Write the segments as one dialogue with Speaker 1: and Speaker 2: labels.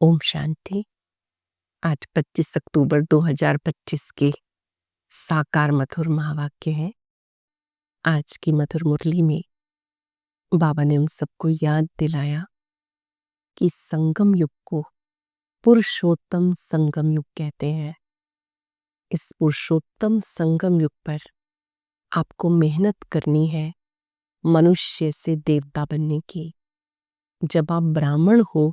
Speaker 1: ओम शांति। आज 25 अक्टूबर 2025 के साकार मधुर महावाक्य हैं। आज की मधुर मुरली में बाबा ने उन सबको याद दिलाया कि संगम युग को पुरुषोत्तम संगम युग कहते हैं। इस पुरुषोत्तम संगम युग पर आपको मेहनत करनी है मनुष्य से देवता बनने की। जब आप ब्राह्मण हो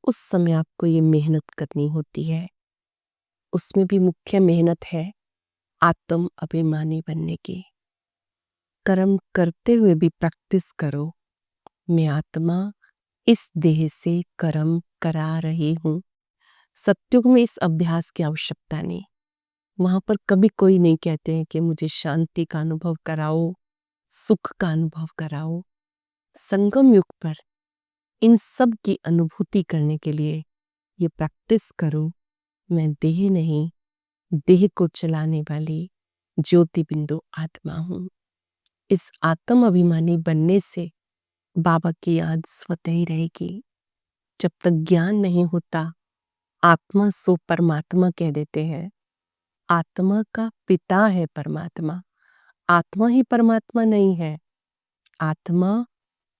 Speaker 1: उस समय आपको ये मेहनत करनी होती है। उसमें भी मुख्य मेहनत है आत्म अभिमानी बनने की। कर्म करते हुए भी प्रैक्टिस करो, मैं आत्मा इस देह से कर्म करा रही हूं। सत्युग में इस अभ्यास की आवश्यकता नहीं। वहां पर कभी कोई नहीं कहते हैं कि मुझे शांति का अनुभव कराओ, सुख का अनुभव कराओ। संगम युग पर इन सब की अनुभूति करने के लिए ये प्रैक्टिस करो, मैं देह नहीं, देह को चलाने वाली ज्योति बिंदु आत्मा हूं। इस आत्म अभिमानी बनने से बाबा की याद स्वतः ही रहेगी। जब तक ज्ञान नहीं होता आत्मा सो परमात्मा कह देते हैं। आत्मा का पिता है परमात्मा। आत्मा ही परमात्मा नहीं है। आत्मा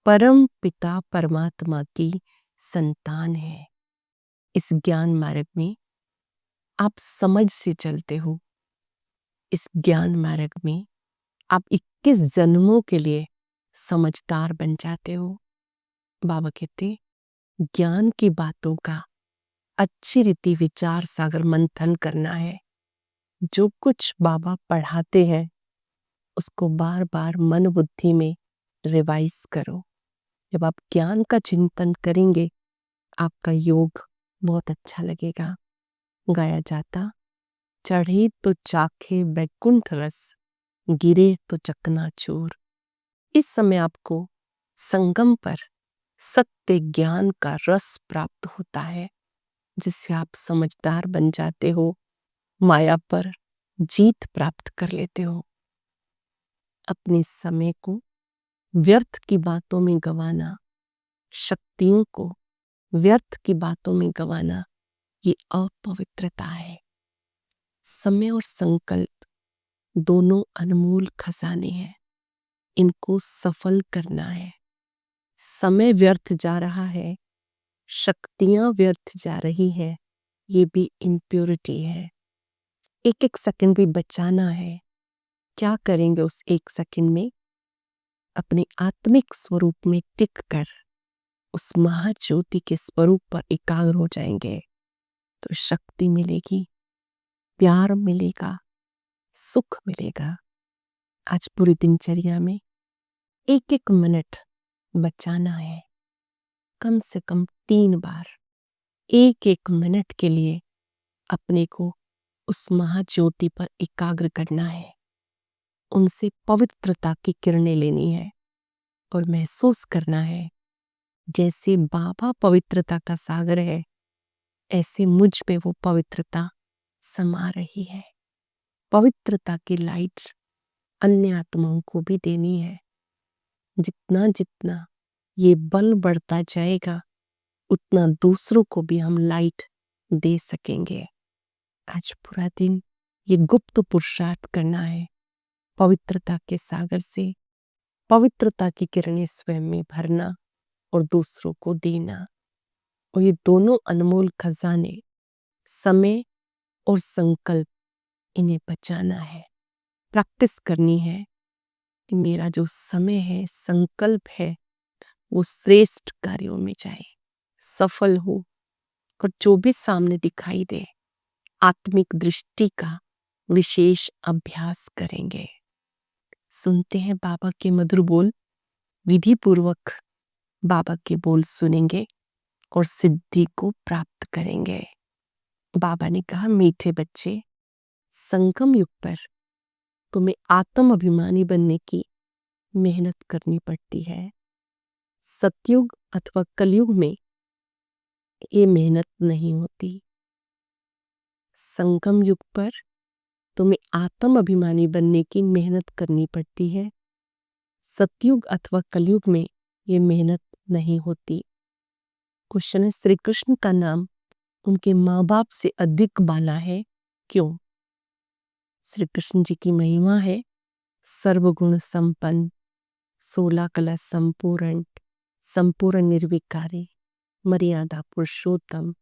Speaker 1: परम पिता परमात्मा की संतान है। इस ज्ञान मार्ग में आप समझ से चलते हो। इस ज्ञान मार्ग में आप 21 जन्मों के लिए समझदार बन जाते हो। बाबा कहते ज्ञान की बातों का अच्छी रीति विचार सागर मंथन करना है। जो कुछ बाबा पढ़ाते हैं उसको बार बार मन बुद्धि में रिवाइज करो। जब आप ज्ञान का चिंतन करेंगे आपका योग बहुत अच्छा लगेगा। गाया जाता चढ़े तो चाखे बैकुंठ रस, गिरे तो चकनाचूर। इस समय आपको संगम पर सत्य ज्ञान का रस प्राप्त होता है, जिससे आप समझदार बन जाते हो, माया पर जीत प्राप्त कर लेते हो। अपने समय को व्यर्थ की बातों में गंवाना, शक्तियों को व्यर्थ की बातों में गंवाना, ये अपवित्रता है। समय और संकल्प दोनों अनमोल खजाने हैं। इनको सफल करना है। समय व्यर्थ जा रहा है, शक्तियां व्यर्थ जा रही है, ये भी इम्प्योरिटी है। एक एक सेकंड भी बचाना है। क्या करेंगे उस एक सेकंड में? अपने आत्मिक स्वरूप में टिक कर उस महाज्योति के स्वरूप पर एकाग्र हो जाएंगे तो शक्ति मिलेगी, प्यार मिलेगा, सुख मिलेगा। आज पूरी दिनचर्या में एक एक मिनट बचाना है। कम से कम 3 बार एक एक मिनट के लिए अपने को उस महाज्योति पर एकाग्र करना है। उनसे पवित्रता की किरणें लेनी है और महसूस करना है जैसे बाबा पवित्रता का सागर है, ऐसे मुझ में वो पवित्रता समा रही है। पवित्रता की लाइट अन्य आत्माओं को भी देनी है। जितना जितना ये बल बढ़ता जाएगा उतना दूसरों को भी हम लाइट दे सकेंगे। आज पूरा दिन ये गुप्त पुरुषार्थ करना है। पवित्रता के सागर से पवित्रता की किरणें स्वयं में भरना और दूसरों को देना। और ये दोनों अनमोल खजाने समय और संकल्प, इन्हें बचाना है। प्रैक्टिस करनी है कि मेरा जो समय है, संकल्प है, वो श्रेष्ठ कार्यों में जाए, सफल हो। और जो भी सामने दिखाई दे आत्मिक दृष्टि का विशेष अभ्यास करेंगे। सुनते हैं बाबा के मधुर बोल। विधि पूर्वक बाबा के बोल सुनेंगे और सिद्धि को प्राप्त करेंगे। बाबा ने कहा, मीठे बच्चे, संगम युग पर तुम्हें आत्म अभिमानी बनने की मेहनत करनी पड़ती है। सतयुग अथवा कलयुग में ये मेहनत नहीं होती। संगम युग पर तुम्हें आत्म अभिमानी बनने की मेहनत करनी पड़ती है। सतयुग अथवा कलयुग में ये मेहनत नहीं होती। क्वेश्चन है, श्री कृष्ण का नाम उनके माँ बाप से अधिक बाला है, क्यों? श्री कृष्ण जी की महिमा है सर्वगुण संपन्न, 16 कला संपूर्ण, संपूर्ण निर्विकारी, मर्यादा पुरुषोत्तम,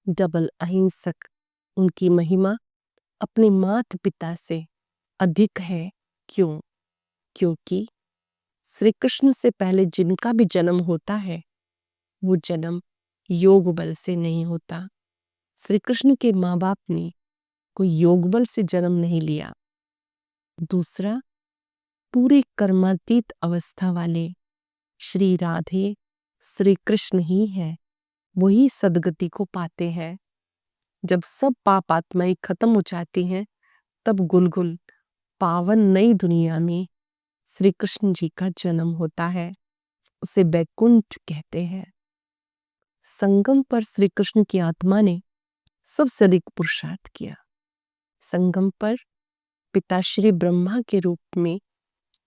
Speaker 1: डबल अहिंसक। उनकी महिमा अपने माता पिता से अधिक है, क्यों? क्योंकि श्री कृष्ण से पहले जिनका भी जन्म होता है वो जन्म योग बल से नहीं होता। श्री कृष्ण के माँ बाप ने कोई योग बल से जन्म नहीं लिया। दूसरा, पूरे कर्मातीत अवस्था वाले श्री राधे श्री कृष्ण ही है, वही सदगति को पाते हैं। जब सब पाप आत्माएं खत्म हो जाती हैं तब गुलगुल पावन नई दुनिया में श्री कृष्ण जी का जन्म होता है, उसे बैकुंठ कहते हैं। संगम पर श्री कृष्ण की आत्मा ने सबसे अधिक पुरुषार्थ किया। संगम पर पिताश्री ब्रह्मा के रूप में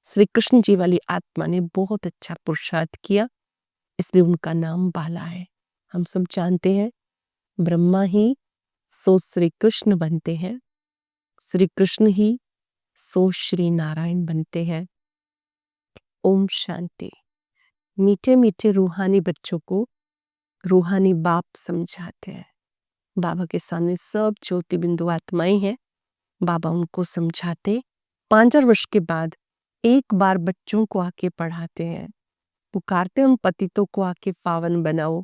Speaker 1: श्री कृष्ण जी वाली आत्मा ने बहुत अच्छा पुरुषार्थ किया, इसलिए उनका नाम बाला है। हम सब जानते हैं ब्रह्मा ही सो श्री कृष्ण बनते हैं, श्री कृष्ण ही सो श्री नारायण बनते हैं। ओम शांति। मीठे मीठे रूहानी बच्चों को रूहानी बाप समझाते हैं। बाबा के सामने सब ज्योति बिंदु आत्माएं हैं, बाबा उनको समझाते। 5 वर्ष के बाद एक बार बच्चों को आके पढ़ाते हैं, पुकारते हम पतितों को आके पावन बनाओ।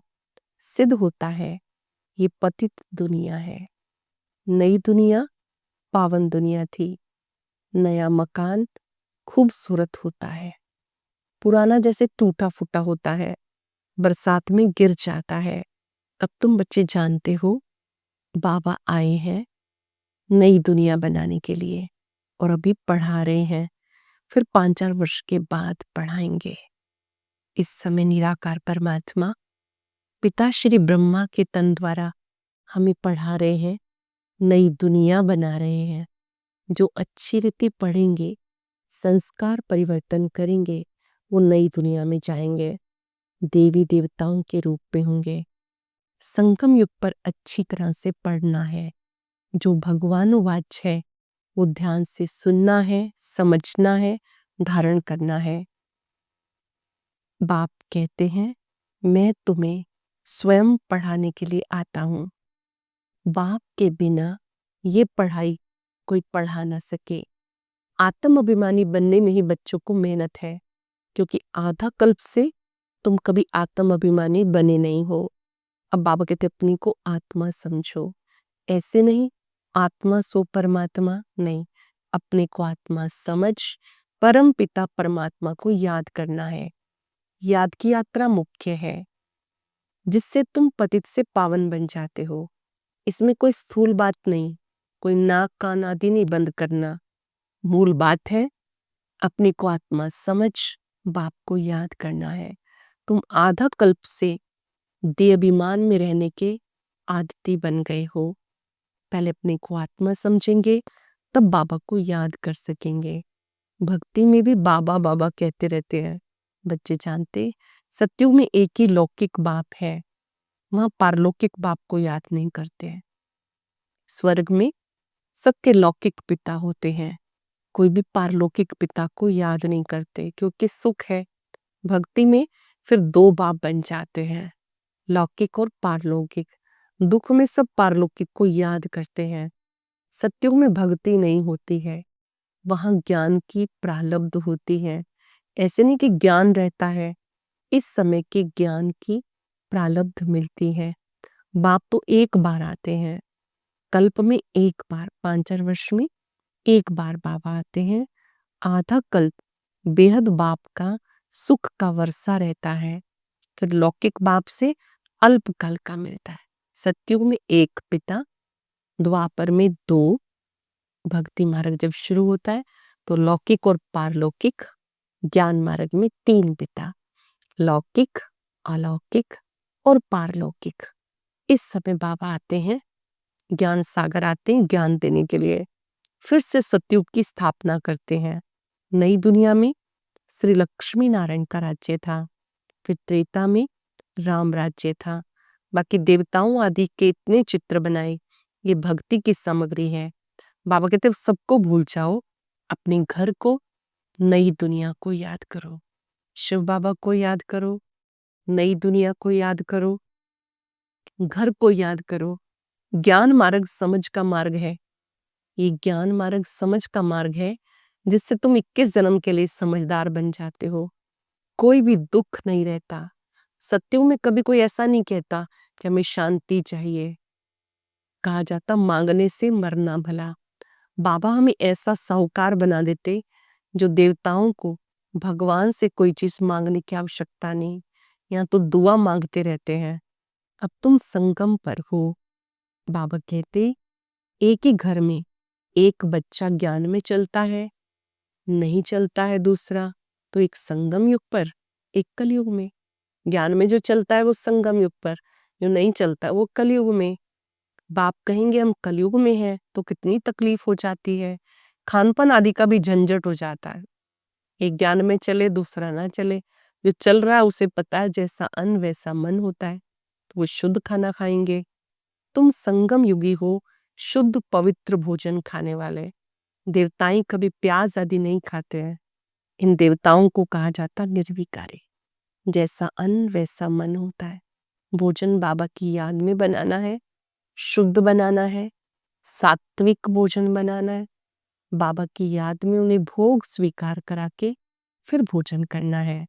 Speaker 1: सिद्ध होता है ये पतित दुनिया है, नई दुनिया पावन दुनिया थी। नया मकान खूबसूरत होता है, पुराना जैसे टूटा फूटा होता है, बरसात में गिर जाता है। अब तुम बच्चे जानते हो बाबा आए हैं नई दुनिया बनाने के लिए और अभी पढ़ा रहे हैं, फिर 5 वर्ष के बाद पढ़ाएंगे। इस समय निराकार परमात्मा पिता श्री ब्रह्मा के तन द्वारा हमें पढ़ा रहे हैं, नई दुनिया बना रहे हैं। जो अच्छी रीति पढ़ेंगे, संस्कार परिवर्तन करेंगे, वो नई दुनिया में जाएंगे, देवी देवताओं के रूप में होंगे। संगम युग पर अच्छी तरह से पढ़ना है, जो भगवानुवाच है वो ध्यान से सुनना है, समझना है, धारण करना है। बाप कहते हैं मैं तुम्हें स्वयं पढ़ाने के लिए आता हूं। बाप के बिना ये पढ़ाई कोई पढ़ा ना सके। आत्म अभिमानी बनने में ही बच्चों को मेहनत है, क्योंकि आधा कल्प से तुम कभी आत्म अभिमानी बने नहीं हो। अब बाबा कहते अपनी को आत्मा समझो, ऐसे नहीं आत्मा सो परमात्मा नहीं, अपने को आत्मा समझ परम पिता परमात्मा को याद करना है। याद की यात्रा मुख्य है, जिससे तुम पतित से पावन बन जाते हो। इसमें कोई स्थूल बात नहीं, कोई नाक कान आदि नहीं बंद करना। मूल बात है अपने को आत्मा समझ बाप को याद करना है। तुम आधा कल्प से देह अभिमान में रहने के आदती बन गए हो। पहले अपने को आत्मा समझेंगे तब बाबा को याद कर सकेंगे। भक्ति में भी बाबा बाबा कहते रहते हैं। बच्चे जानते सत्युग में एक ही लौकिक बाप है, वहां पारलौकिक बाप को याद नहीं करते हैं। स्वर्ग में सबके लौकिक पिता होते हैं, कोई भी पारलौकिक पिता को याद नहीं करते, क्योंकि सुख है। भक्ति में फिर 2 बाप बन जाते हैं, लौकिक और पारलौकिक। दुख में सब पारलौकिक को याद करते हैं। सत्युग में भक्ति नहीं होती है, वहां ज्ञान की प्रालब्ध होती है। ऐसे नहीं कि ज्ञान रहता है, इस समय के ज्ञान की प्रालब्ध मिलती है। बाप तो एक बार आते हैं, कल्प में एक बार, 5 वर्ष में एक बार बाबा आते हैं। आधा कल्प बेहद बाप का सुख का वर्षा रहता है, फिर लौकिक बाप से अल्पकाल का मिलता है। सत्युग में एक पिता, द्वापर में 2। भक्ति मार्ग जब शुरू होता है तो लौकिक और पारलौकिक, ज्ञान मार्ग में 3 पिता, लौकिक, अलौकिक और पारलौकिक। इस समय बाबा आते हैं, ज्ञान सागर आते हैं ज्ञान देने के लिए। फिर से सतयुग की स्थापना करते हैं। नई दुनिया में श्री लक्ष्मी नारायण का राज्य था, फिर त्रेता में राम राज्य था, बाकी देवताओं आदि के इतने चित्र बनाए, ये भक्ति की सामग्री है। बाबा कहते हैं सबको भूल जाओ, अपने घर को, नई दुनिया को याद करो। शिव बाबा को याद करो, नई दुनिया को याद करो, घर को याद करो। ज्ञान मार्ग समझ का मार्ग है। ये ज्ञान मार्ग समझ का मार्ग है, जिससे तुम 21 जन्म के लिए समझदार बन जाते हो। कोई भी दुख नहीं रहता। सत्यों में कभी कोई ऐसा नहीं कहता कि हमें शांति चाहिए। कहा जाता मांगने से मरना भला। बाबा हमें ऐसा साहूकार बना देते जो देवताओं को भगवान से कोई चीज मांगने की आवश्यकता नहीं, यहाँ तो दुआ मांगते रहते हैं। अब तुम संगम पर हो। बाबा कहते एक ही घर में एक बच्चा ज्ञान में चलता है, नहीं चलता है दूसरा, तो एक संगम युग पर, एक कलयुग में। ज्ञान में जो चलता है वो संगम युग पर, जो नहीं चलता वो कलयुग में। बाप कहेंगे हम कलयुग में हैं तो कितनी तकलीफ हो जाती है, खानपान आदि का भी झंझट हो जाता है। एक ज्ञान में चले दूसरा ना चले, जो चल रहा है उसे पता है जैसा अन्न वैसा मन होता है, तो वो शुद्ध खाना खाएंगे। तुम संगम युगी हो, शुद्ध पवित्र भोजन खाने वाले। देवताएं कभी प्याज आदि नहीं खाते हैं। इन देवताओं को कहा जाता निर्विकारी। जैसा अन्न वैसा मन होता है। भोजन बाबा की याद में बनाना है, शुद्ध बनाना है, सात्विक भोजन बनाना है। बाबा की याद में उन्हें भोग स्वीकार करा के फिर भोजन करना है।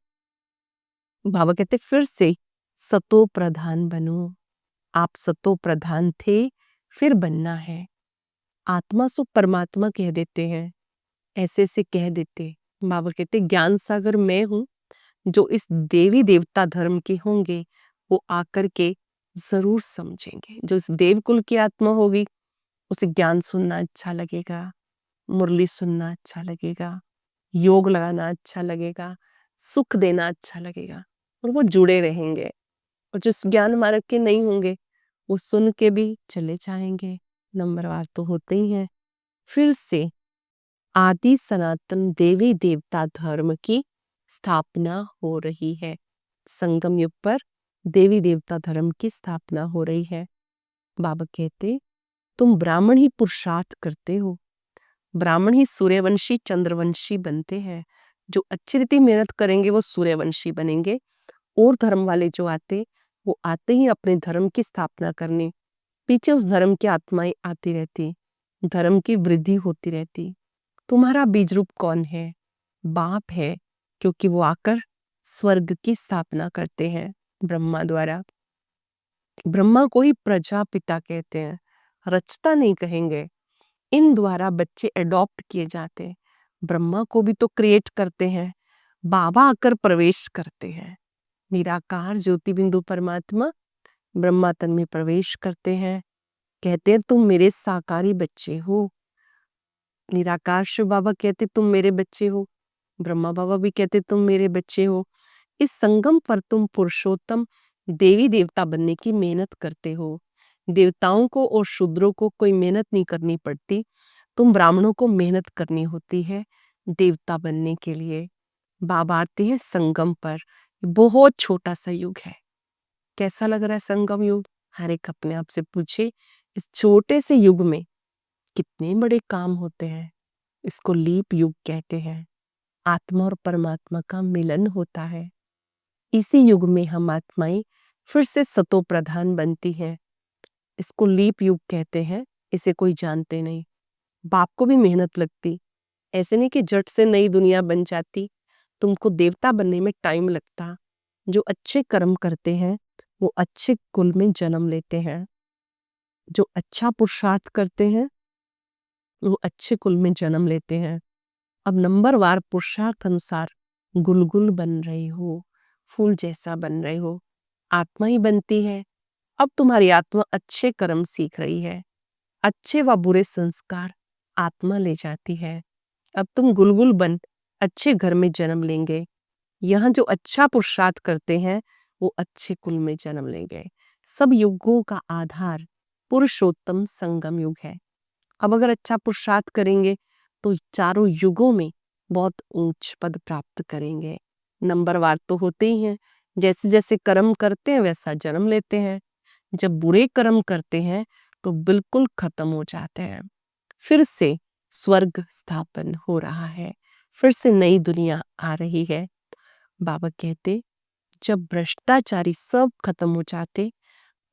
Speaker 1: बाबा कहते फिर से सतो प्रधान बनो। आप सतो प्रधान थे, फिर बनना है। आत्मा सो परमात्मा कह देते हैं, ऐसे से कह देते। बाबा कहते ज्ञान सागर मैं हूं। जो इस देवी देवता धर्म के होंगे वो आकर के जरूर समझेंगे। जो इस देवकुल की आत्मा होगी उसे ज्ञान सुनना अच्छा लगेगा, मुरली सुनना अच्छा लगेगा, योग लगाना अच्छा लगेगा, सुख देना अच्छा लगेगा, और वो जुड़े रहेंगे। और जो इस ज्ञान मार्ग के नहीं होंगे वो सुन के भी चले जाएंगे, नंबरवार तो होते ही हैं। फिर से आदि सनातन देवी देवता धर्म की स्थापना हो रही है। संगम युग पर देवी देवता धर्म की स्थापना हो रही है। बाबा कहते तुम ब्राह्मण ही पुरुषार्थ करते हो। ब्राह्मण ही सूर्यवंशी चंद्रवंशी बनते हैं। जो अच्छी रीति मेहनत करेंगे वो सूर्यवंशी बनेंगे। और धर्म वाले जो आते वो आते ही अपने धर्म की स्थापना करने, पीछे उस धर्म की आत्माएं आती रहती, धर्म की वृद्धि होती रहती। तुम्हारा बीज रूप कौन है? बाप है, क्योंकि वो आकर स्वर्ग की स्थापना करते हैं ब्रह्मा द्वारा। ब्रह्मा को ही प्रजापिता कहते हैं, रचता नहीं कहेंगे। इन द्वारा बच्चे एडॉप्ट किए जाते हैं। ब्रह्मा को भी तो क्रिएट करते हैं, बाबा आकर प्रवेश करते हैं। निराकार ज्योति बिंदु परमात्मा ब्रह्मा तन में प्रवेश करते हैं, कहते हैं तुम मेरे साकारी बच्चे हो। निराकार शिव बाबा कहते तुम मेरे बच्चे हो, ब्रह्मा बाबा भी कहते तुम मेरे बच्चे हो। इस संगम पर तुम पुरुषोत्तम देवी देवता बनने की मेहनत करते हो। देवताओं को और शूद्रों को कोई मेहनत नहीं करनी पड़ती, तुम ब्राह्मणों को मेहनत करनी होती है देवता बनने के लिए। बाबा आते हैं संगम पर। बहुत छोटा सा युग है। कैसा लग रहा है संगम युग? हर एक अपने आप से पूछे, इस छोटे से युग में कितने बड़े काम होते हैं। इसको लीप युग कहते हैं। आत्मा और परमात्मा का मिलन होता है। इसी युग में हम आत्माएं फिर से सतो प्रधान बनती हैं। इसको लीप युग कहते हैं। इसे कोई जानते नहीं। बाप को भी मेहनत लगती, ऐसे नहीं कि झट से नई दुनिया बन जाती। तुमको देवता बनने में टाइम लगता। जो अच्छे कर्म करते हैं वो अच्छे कुल में जन्म लेते हैं। जो अच्छा पुरुषार्थ करते हैं वो अच्छे कुल में जन्म लेते हैं। अब नंबरवार पुरुषार्थ अनुसार गुलगुल बन रहे हो, फूल जैसा बन रहे हो। आत्मा ही बनती है। अब तुम्हारी आत्मा अच्छे कर्म सीख रही है। अच्छे व बुरे संस्कार आत्मा ले जाती है। अब तुम गुलगुल बन अच्छे घर में जन्म लेंगे। यहाँ जो अच्छा पुरुषार्थ करते हैं वो अच्छे कुल में जन्म लेंगे। सब युगों का आधार पुरुषोत्तम संगम युग है। अब अगर अच्छा पुरुषार्थ करेंगे तो चारों युगों में बहुत ऊंच पद प्राप्त करेंगे। नंबरवार तो होते ही हैं। जैसे जैसे कर्म करते हैं वैसा जन्म लेते हैं। जब बुरे कर्म करते हैं तो बिल्कुल खत्म हो जाते हैं। फिर से स्वर्ग स्थापन हो रहा है, फिर से नई दुनिया आ रही है। बाबा कहते जब भ्रष्टाचारी सब खत्म हो जाते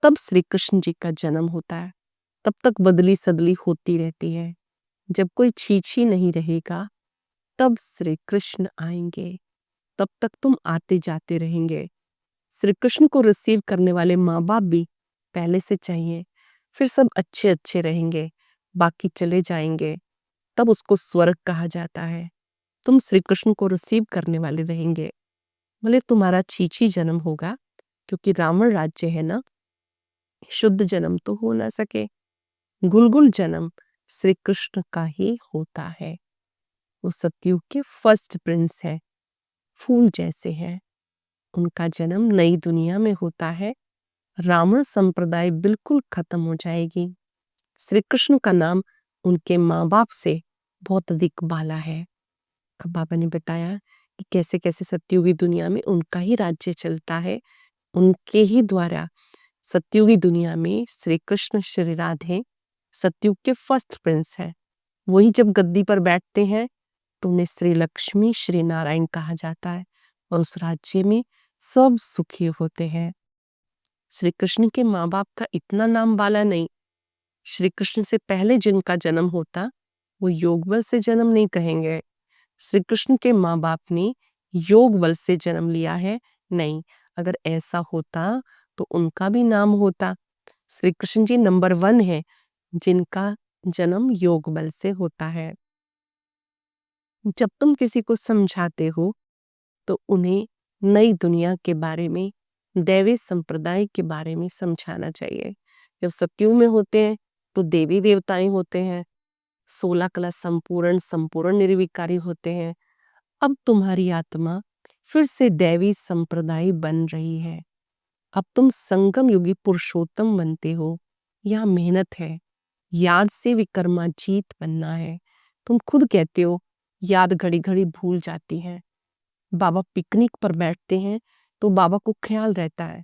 Speaker 1: तब श्री कृष्ण जी का जन्म होता है। तब तक बदली सदली होती रहती है। जब कोई छीछी नहीं रहेगा तब श्री कृष्ण आएंगे। तब तक तुम आते जाते रहेंगे। श्री कृष्ण को रिसीव करने वाले माँ बाप भी पहले से चाहिए। फिर सब अच्छे अच्छे रहेंगे, बाकी चले जाएंगे। तब उसको स्वर्ग कहा जाता है। तुम श्री कृष्ण को रिसीव करने वाले रहेंगे। भले तुम्हारा छीछी जन्म होगा, क्योंकि रावण राज्य है ना, शुद्ध जन्म तो हो ना सके। गुलगुल जन्म श्री कृष्ण का ही होता है। वो सतयुग के फर्स्ट प्रिंस है, फूल जैसे हैं। उनका जन्म नई दुनिया में होता है। रावण संप्रदाय बिल्कुल खत्म हो जाएगी। श्री कृष्ण का नाम उनके माँ बाप से बहुत अधिक बाला है। अब बाबा ने बताया कि कैसे कैसे सतयुगी दुनिया में उनका ही राज्य चलता है। उनके ही द्वारा सतयुगी दुनिया में श्री कृष्ण श्री राधे सतयुग के फर्स्ट प्रिंस है। वही जब गद्दी पर बैठते हैं तो उन्हें श्री लक्ष्मी श्री नारायण कहा जाता है और उस राज्य में सब सुखी होते हैं। श्री कृष्ण के माँ बाप का इतना नाम बाला नहीं। श्री कृष्ण से पहले जिनका जन्म होता वो योग बल से जन्म नहीं कहेंगे। श्री कृष्ण के माँ बाप ने योग बल से जन्म लिया है, नहीं। अगर ऐसा होता तो उनका भी नाम होता। श्री कृष्ण जी नंबर 1 है जिनका जन्म योग बल से होता है। जब तुम किसी को समझाते हो तो उन्हें नई दुनिया के बारे में, दैवी संप्रदाय के बारे में समझाना चाहिए। जब सतयुग में होते हैं तो देवी देवताएं होते हैं, 16 कला संपूर्ण संपूर्ण निर्विकारी होते हैं। अब तुम्हारी आत्मा फिर से दैवी संप्रदाय बन रही है। अब तुम संगम युगी पुरुषोत्तम बनते हो। यहाँ मेहनत है, याद से विक्रमाजीत बनना है। तुम खुद कहते हो याद घड़ी घड़ी भूल जाती है। बाबा पिकनिक पर बैठते हैं तो बाबा को ख्याल रहता है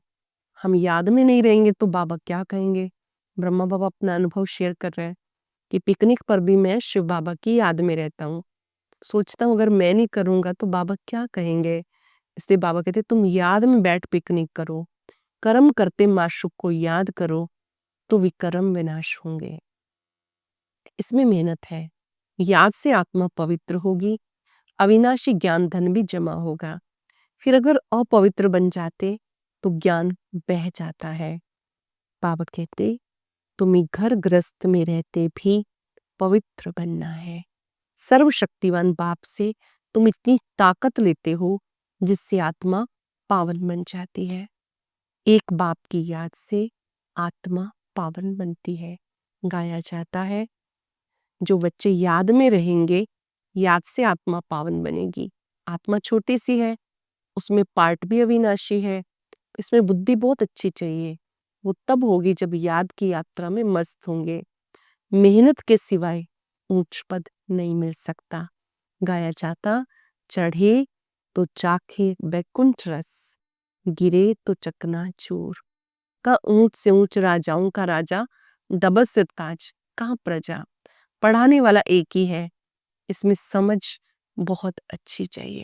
Speaker 1: हम याद में नहीं रहेंगे तो बाबा क्या कहेंगे। ब्रह्मा बाबा अपना अनुभव शेयर कर रहे हैं कि पिकनिक पर भी मैं शिव बाबा की याद में रहता हूँ। सोचता हूँ अगर मैं नहीं करूंगा तो बाबा क्या कहेंगे। इसलिए बाबा कहते तुम याद में बैठ पिकनिक करो, कर्म करते माशुक को याद करो तो विकर्म विनाश होंगे। इसमें मेहनत है। याद से आत्मा पवित्र होगी, अविनाशी ज्ञान धन भी जमा होगा। फिर अगर अपवित्र बन जाते तो ज्ञान बह जाता है। बाबा कहते तुम्हें घर गृहस्थ में रहते भी पवित्र बनना है। सर्वशक्तिवान बाप से तुम इतनी ताकत लेते हो जिससे आत्मा पावन बन जाती है। एक बाप की याद से आत्मा पावन बनती है। गाया जाता है जो बच्चे याद में रहेंगे याद से आत्मा पावन बनेगी। आत्मा छोटी सी है, उसमें पार्ट भी अविनाशी है, इसमें बुद्धि बहुत अच्छी चाहिए। वो तब होगी जब याद की यात्रा में मस्त होंगे। मेहनत के सिवाय ऊंच पद नहीं मिल सकता। गाया जाता चढ़े तो चाखे बैकुंठ रस, गिरे तो चकनाचूर। का ऊंच से ऊंच राजाओं का राजा, डबल सिर ताज कहाँ प्रजा। पढ़ाने वाला एक ही है, इसमें समझ बहुत अच्छी चाहिए।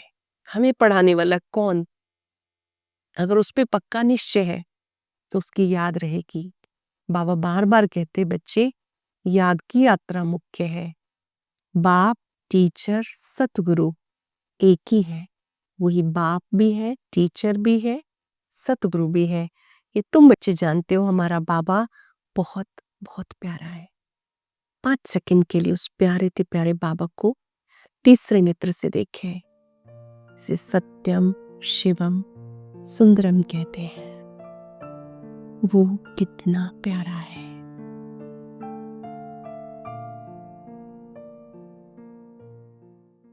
Speaker 1: हमें पढ़ाने वाला कौन, अगर उस पे पक्का निश्चय है तो उसकी याद रहेगी। बाबा बार बार कहते बच्चे याद की यात्रा मुख्य है। बाप टीचर सतगुरु एक ही है। वही बाप भी है, टीचर भी है, सतगुरु भी है। ये तुम बच्चे जानते हो हमारा बाबा बहुत बहुत प्यारा है। 5 सेकंड के लिए उस प्यारे ते प्यारे बाबा को तीसरे नेत्र से देखें। इसे सत्यम शिवम सुंदरम कहते हैं। वो कितना प्यारा है।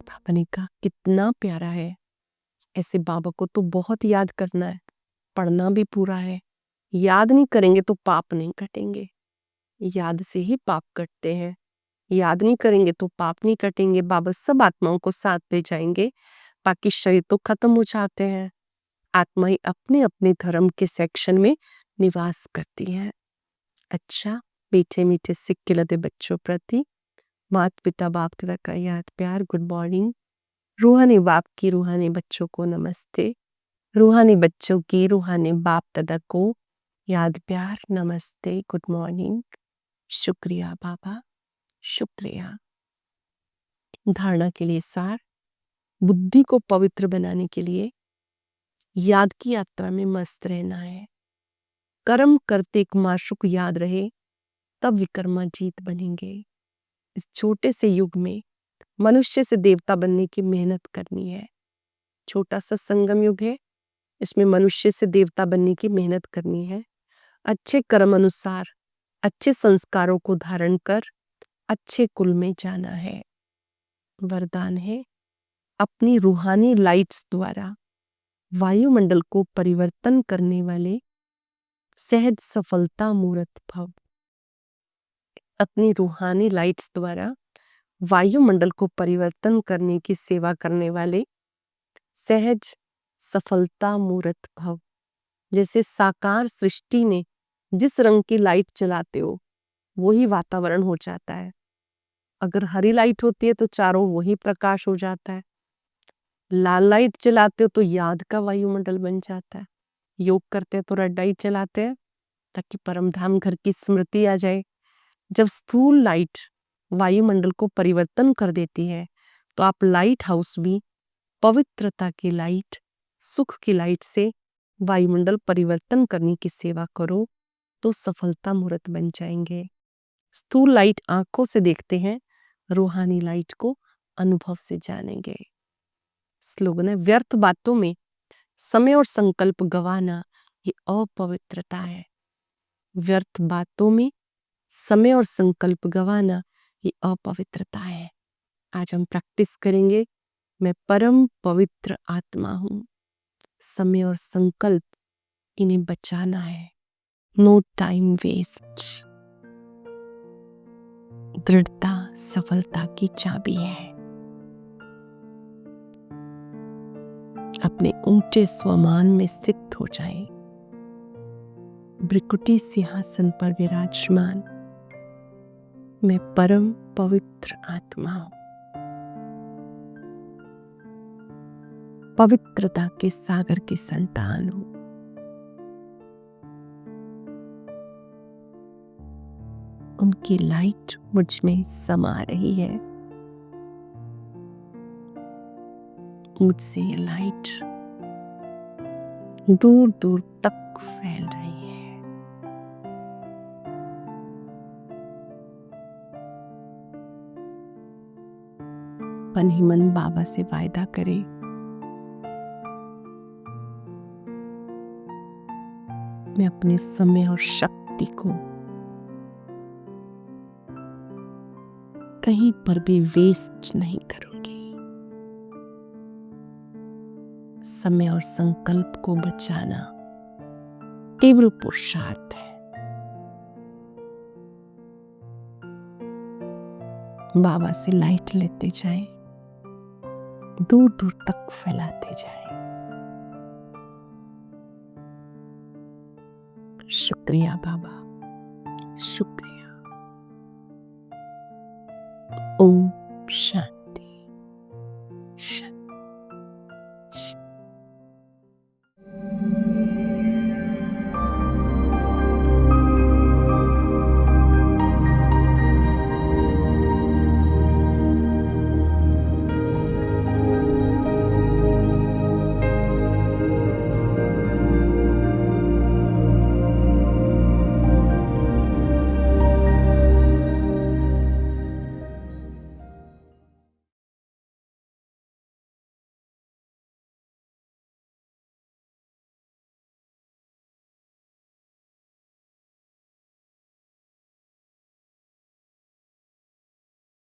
Speaker 1: बाबा ने कहा कितना प्यारा है। ऐसे बाबा को तो बहुत याद करना है, पढ़ना भी पूरा है। याद नहीं करेंगे तो पाप नहीं कटेंगे। याद से ही पाप कटते हैं। याद नहीं करेंगे तो पाप नहीं कटेंगे। बाबा सब आत्माओं को साथ ले जाएंगे, बाकी शरीर तो खत्म हो जाते हैं। आत्माएं अपने अपने धर्म के सेक्शन में निवास करती हैं। अच्छा, मीठे मीठे सिक्के लदे बच्चों प्रति माता पिता बाप दादा का याद प्यार, गुड मॉर्निंग। रूहानी बाप की रूहानी बच्चों को नमस्ते। रूहानी बच्चों की रूहानी बाप दादा को याद प्यार, नमस्ते, गुड मॉर्निंग। शुक्रिया बाबा, शुक्रिया। धारणा के लिए सार, बुद्धि को पवित्र बनाने के लिए याद की यात्रा में मस्त रहना है। कर्म करते एक माशु को याद रहे, तब विक्रमाजीत बनेंगे। इस छोटे से युग में मनुष्य से देवता बनने की मेहनत करनी है। छोटा सा संगम युग है, इसमें मनुष्य से देवता बनने की मेहनत करनी है। अच्छे कर्म अनुसार अच्छे संस्कारों को धारण कर अच्छे कुल में जाना है। वरदान है, अपनी रूहानी लाइट्स द्वारा वायुमंडल को परिवर्तन करने वाले सहज सफलता मूर्त भव। अपनी रूहानी लाइट्स द्वारा वायुमंडल को परिवर्तन करने की सेवा करने वाले सहज सफलता मूर्त भव। जैसे साकार सृष्टि ने जिस रंग की लाइट चलाते हो वही वातावरण हो जाता है। अगर हरी लाइट होती है तो चारों वही प्रकाश हो जाता है। लाल लाइट चलाते हो तो याद का वायुमंडल बन जाता है। योग करते हैं तो रेड लाइट चलाते हैं ताकि परम धाम घर की स्मृति आ जाए। जब स्थूल लाइट वायुमंडल को परिवर्तन कर देती है तो आप लाइट हाउस भी पवित्रता की लाइट, सुख की लाइट से वायुमंडल परिवर्तन करने की सेवा करो तो सफलता मूर्त बन जाएंगे। स्थूल लाइट आंखों से देखते हैं, रूहानी लाइट को अनुभव से जानेंगे। स्लोगन है, व्यर्थ बातों में समय और संकल्प गवाना ये अपवित्रता है। व्यर्थ बातों में समय और संकल्प गवाना ये अपवित्रता है। आज हम प्रैक्टिस करेंगे, मैं परम पवित्र आत्मा हूं। समय और संकल्प इन्हें बचाना है। No time waste. दृढ़ता सफलता की चाबी है। अपने ऊंचे स्वमान में स्थित हो जाएं। भृकुटी सिंहासन पर विराजमान मैं परम पवित्र आत्मा हूं। पवित्रता के सागर की संतान हूं। उनकी लाइट मुझ में समा रही है। मुझसे ये लाइट दूर दूर तक फैल रही है। मन ही मन बाबा से वायदा करें, मैं अपने समय और शक्ति को कहीं पर भी वेस्ट नहीं करूंगी। समय और संकल्प को बचाना केवल पुरुषार्थ है। बाबा से लाइट लेते जाएं, दूर दूर तक फैलाते जाएं। शुक्रिया बाबा, शुक्रिया। ओम शांति।